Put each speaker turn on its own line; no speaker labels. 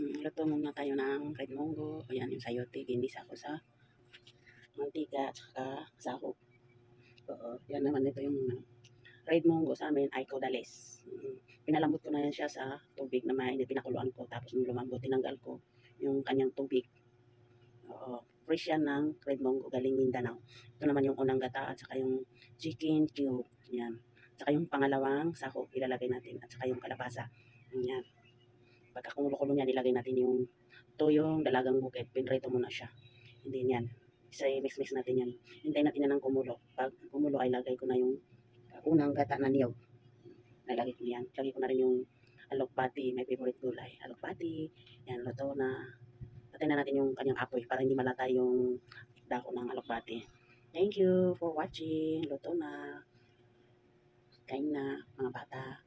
Luto muna tayo ng red munggo. Ayan yung sayote. Ginisa ko sa mantika at saka sahog. Oo, yan naman ito yung red munggo sa amin ay caudales. Pinalambot ko na yan siya sa tubig na mainit. Pinakuluan ko. Tapos nung lumambot, tinanggal ko yung kanyang tubig. Oo, fresh yan ng red munggo galing Mindanao. Ito naman yung unang gata at saka yung chicken cube. Yan. At saka yung pangalawang sahog ilalagay natin. At saka yung kalabasa. Yan. Pagka kumulo-kulo niyan, ilagay natin yung tuyong dalagang bukid. Pinrito muna siya. Hindi yan. Isa mix-mix natin yan. Hintayin natin yan ng kumulo. Pag kumulo ay lagay ko na yung unang gata na niyog. Nalagay ko yan. Lagay ko na rin yung alokbati. My favorite gulay. Alokbati. Yan, luto na. Patayin na natin yung kanyang apoy para hindi malata yung dako ng alokbati. Thank you for watching. Luto na. Kain na mga bata.